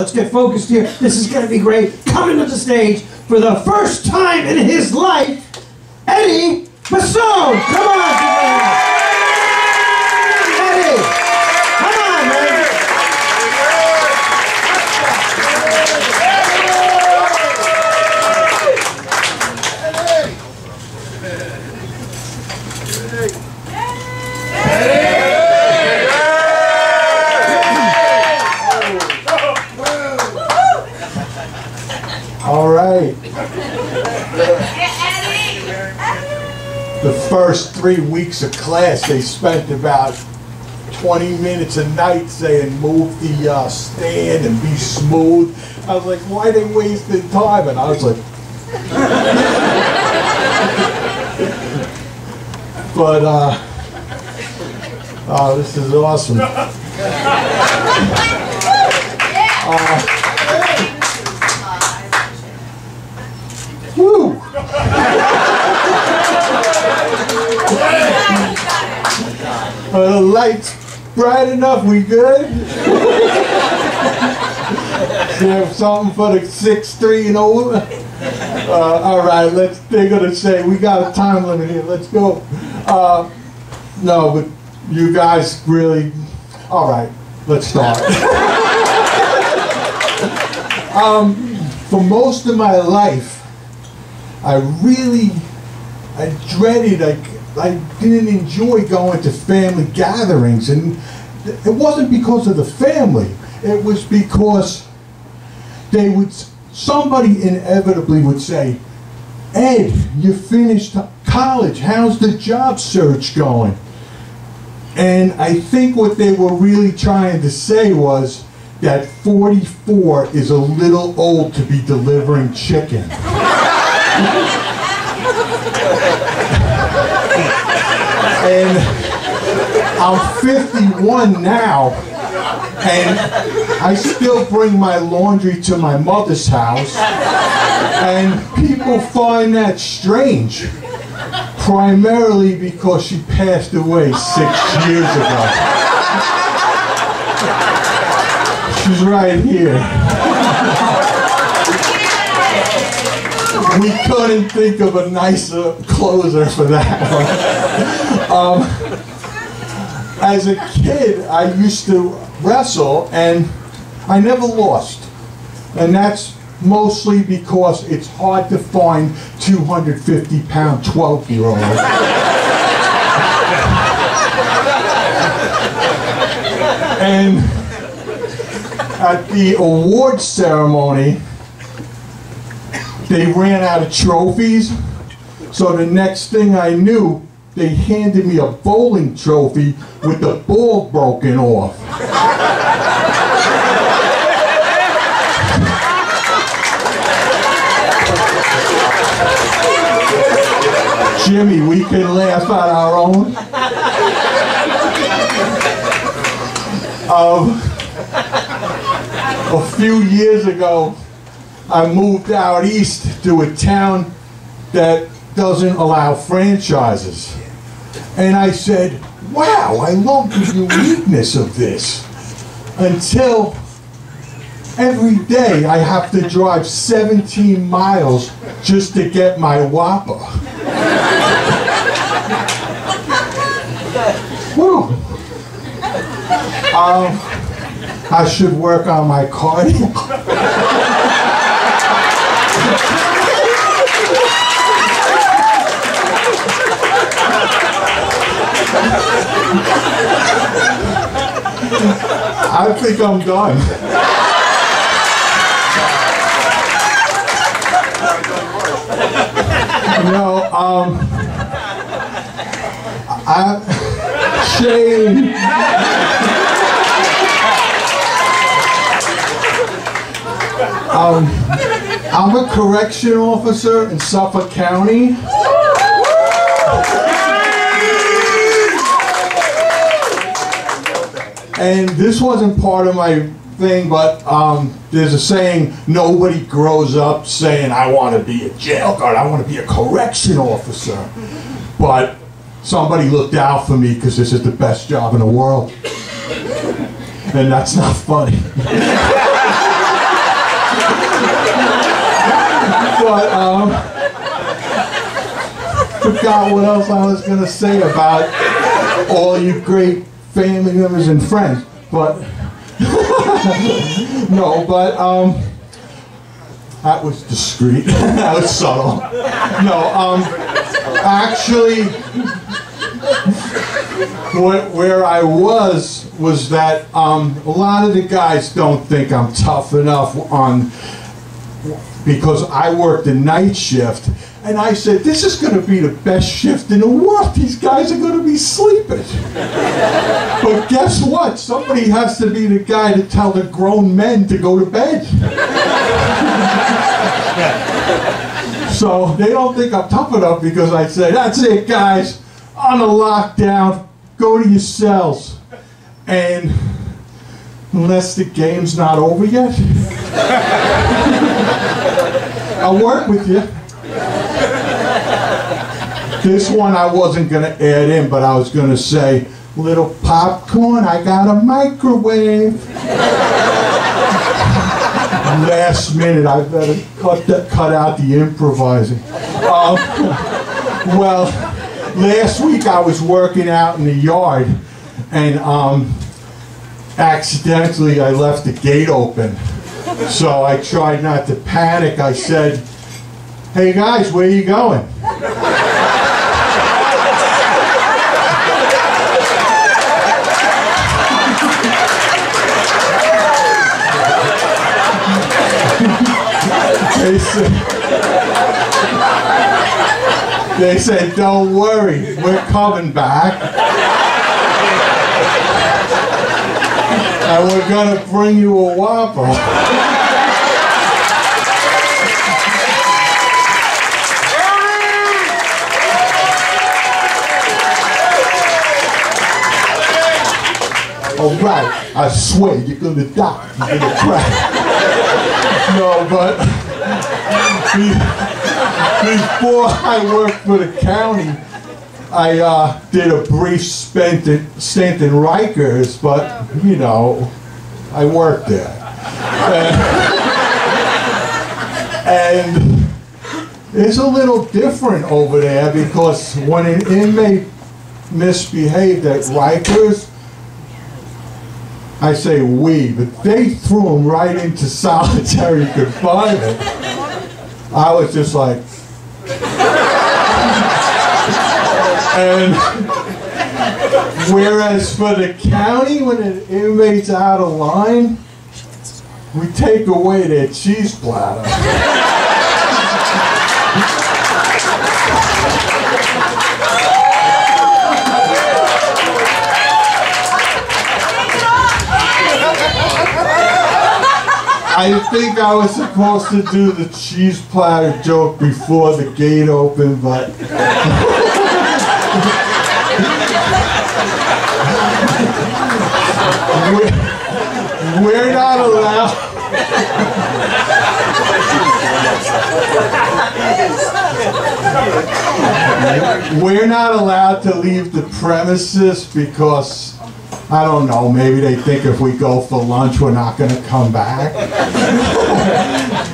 Let's get focused here. This is going to be great. Coming to the stage for the first time in his life, Eddie Masone. Come on, Eddie. Come on, man. All right. The first 3 weeks of class, they spent about 20 minutes a night saying, move the stand and be smooth. I was like, why are they wasting time? And I was like, but, oh, this is awesome. Woo! The light's bright enough, we good? You have something for the 6'3" and over? All right, they're gonna say, we got a time limit here, let's go. No, but you guys really, all right, let's start. For most of my life, I dreaded, I didn't enjoy going to family gatherings, and it wasn't because of the family, it was because somebody inevitably would say, Ed, you finished college, how's the job search going? And I think what they were really trying to say was that 44 is a little old to be delivering chicken. And I'm 51 now, and I still bring my laundry to my mother's house, and people find that strange, primarily because she passed away 6 years ago. She's right here. We couldn't think of a nicer closer for that one. As a kid, I used to wrestle, and I never lost. And that's mostly because it's hard to find 250-pound 12-year-olds. And at the awards ceremony, they ran out of trophies, so the next thing I knew, they handed me a bowling trophy with the ball broken off. Jimmy, we can laugh at our own. A few years ago, I moved out east to a town that doesn't allow franchises. And I said, wow, I love the uniqueness of this. Until every day I have to drive 17 miles just to get my Whopper. Woo. I should work on my cardio. I think I'm done. Shane. I'm a correction officer in Suffolk County. And this wasn't part of my thing, but there's a saying, nobody grows up saying, I want to be a jail guard, I want to be a correction officer. But somebody looked out for me because this is the best job in the world. And that's not funny. forgot what else I was going to say about all you great family members and friends. But, no, but, that was discreet. That was subtle. No, actually, where I was that a lot of the guys don't think I'm tough enough because I worked the night shift, and I said, this is going to be the best shift in the world. These guys are going to be sleeping. But guess what? Somebody has to be the guy to tell the grown men to go to bed. So they don't think I'm tough enough because I say, that's it, guys, on a lockdown, go to your cells. And unless the game's not over yet, I'll work with you. This one I wasn't going to add in, but I was going to say, little popcorn, I got a microwave. Last minute, I better cut out the improvising. Well, last week I was working out in the yard, and accidentally I left the gate open. So I tried not to panic. I said, hey guys, where are you going? They said, don't worry, we're coming back. And we're going to bring you a Whopper. All right, I swear you're going to die. You're going to crack. No, but before I worked for the county, I did a brief stint in Rikers, but, you know, I worked there. And it's a little different over there because when an inmate misbehaved at Rikers, I say we, but they threw him right into solitary confinement. I was just like, and whereas for the county, when an inmate's out of line, we take away their cheese platter. I think I was supposed to do the cheese platter joke before the gate opened, but we're not allowed. We're not allowed to leave the premises because, I don't know, maybe they think if we go for lunch we're not going to come back.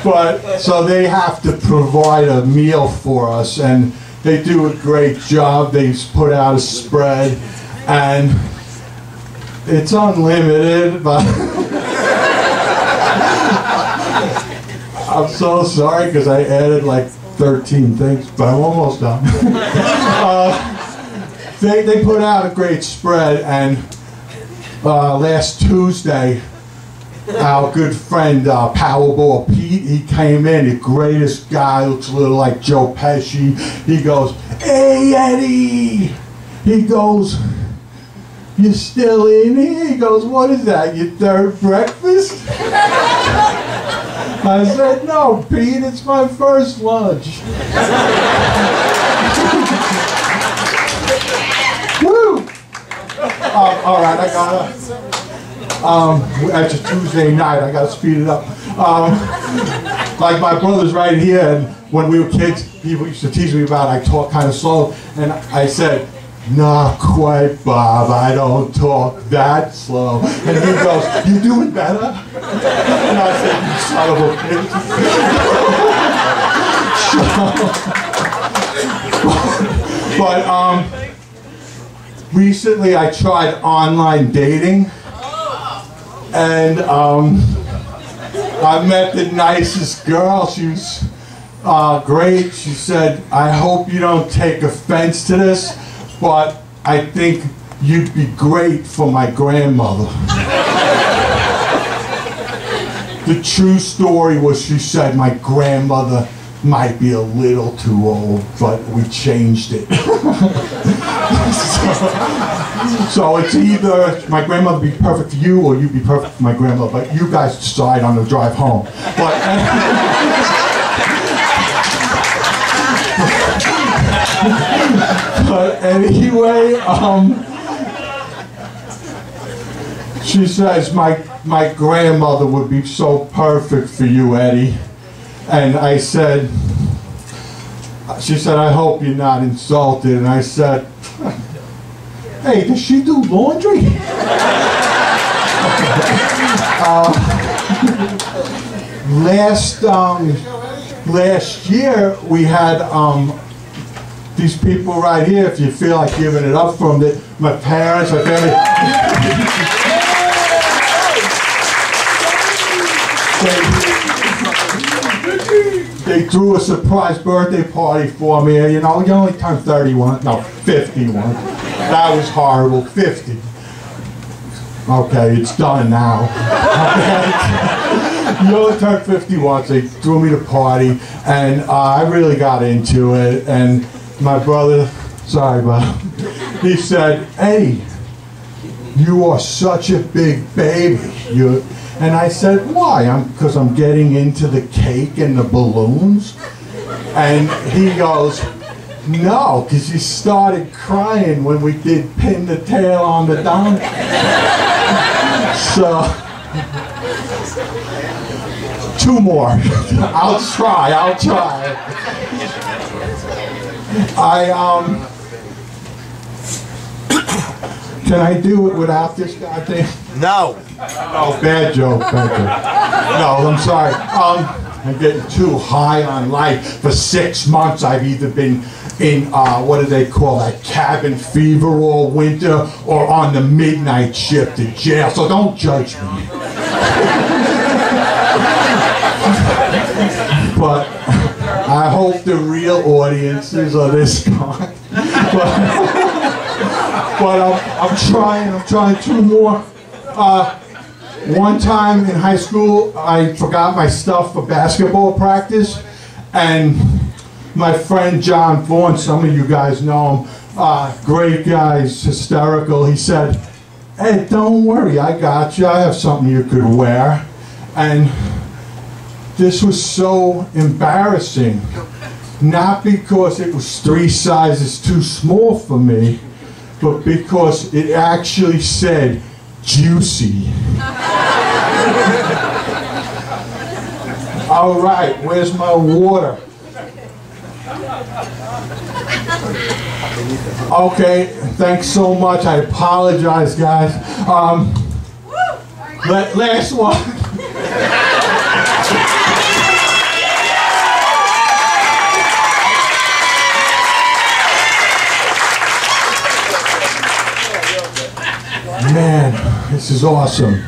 But, so they have to provide a meal for us, and they do a great job. They put out a spread, and it's unlimited, but I'm so sorry because I added like 13 things, but I'm almost done. They put out a great spread, and last Tuesday, our good friend Powerball Pete, he came in, the greatest guy, looks a little like Joe Pesci. He goes, hey Eddie! He goes, you still in here? He goes, what is that, your third breakfast? I said, no Pete, it's my first lunch. Woo! All right, I gotta. It's a Tuesday night. I gotta speed it up. Like my brother's right here, and when we were kids, he used to tease me about I talk kind of slow, and I said, "Not quite, Bob. I don't talk that slow." And he goes, "You doing better?" And I said, "You son of a bitch." But recently I tried online dating, and I met the nicest girl. She was great. She said, "I hope you don't take offense to this, but I think you'd be great for my grandmother." The true story was, she said, my grandmother might be a little too old, but we changed it. So it's either my grandmother be perfect for you or you be perfect for my grandmother, but you guys decide on the drive home. But anyway, she says my grandmother would be so perfect for you, Eddie. And I said, she said, "I hope you're not insulted." And I said, "Hey, does she do laundry?" Last year we had these people right here. If you feel like giving it up for them, my parents, my family. They threw a surprise birthday party for me. You know, you only turned 31, no, 51. That was horrible, 50. Okay, it's done now. Okay. You only turned 51, so they threw me the party, and I really got into it. And my brother, sorry, but he said, "Hey, you are such a big baby." And I said, "Why?" Because I'm getting into the cake and the balloons. And he goes, "No, because you started crying when we did pin the tail on the donkey." So, 2 more. I'll try. Can I do it without this goddamn? No. Oh, bad joke. No, I'm sorry. I'm getting too high on life. For 6 months, I've either been in, what do they call that, cabin fever all winter, or on the midnight shift at jail, so don't judge me. But I hope the real audiences are this kind. But I'm trying 2 more. One time in high school, I forgot my stuff for basketball practice, and my friend John Vaughan, some of you guys know him, great guy, he's hysterical. He said, "Hey, don't worry, I got you. I have something you could wear." And this was so embarrassing, not because it was 3 sizes too small for me, but because it actually said juicy. All right, where's my water? Okay, thanks so much. I apologize, guys. Last one. Man, this is awesome.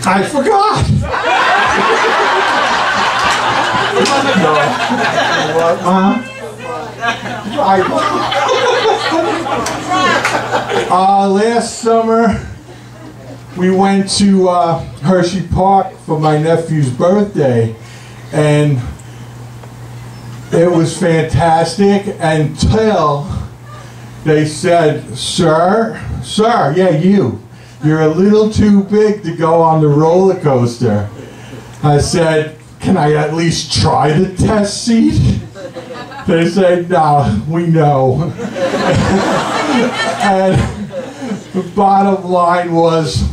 I forgot. Last summer, we went to Hershey Park for my nephew's birthday, and it was fantastic until they said, sir, yeah, you're a little too big to go on the roller coaster. I said, can I at least try the test seat? They said, no, we know. And the bottom line was,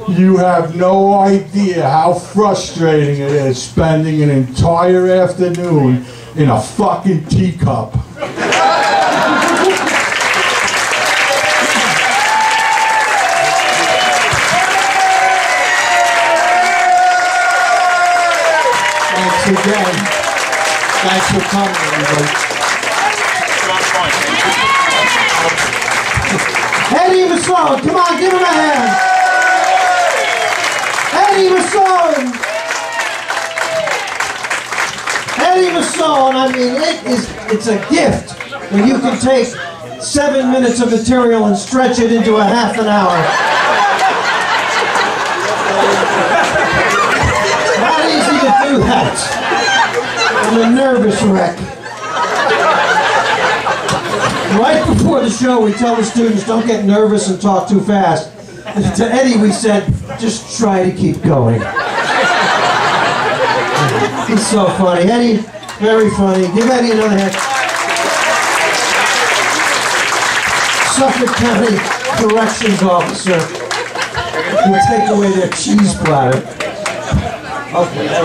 you have no idea how frustrating it is spending an entire afternoon in a fucking teacup. Again. Thanks for coming, everybody. Eddie Masone, come on, give him a hand. Eddie Masone. Eddie Masone, I mean, it's a gift when you can take 7 minutes of material and stretch it into a half an hour. Not easy to do that. I'm a nervous wreck. Right before the show, we tell the students, don't get nervous and talk too fast. And to Eddie, we said, just try to keep going. He's so funny. Eddie, very funny. Give Eddie another hand. Suffolk County Corrections Officer will take away their cheese platter. Okay.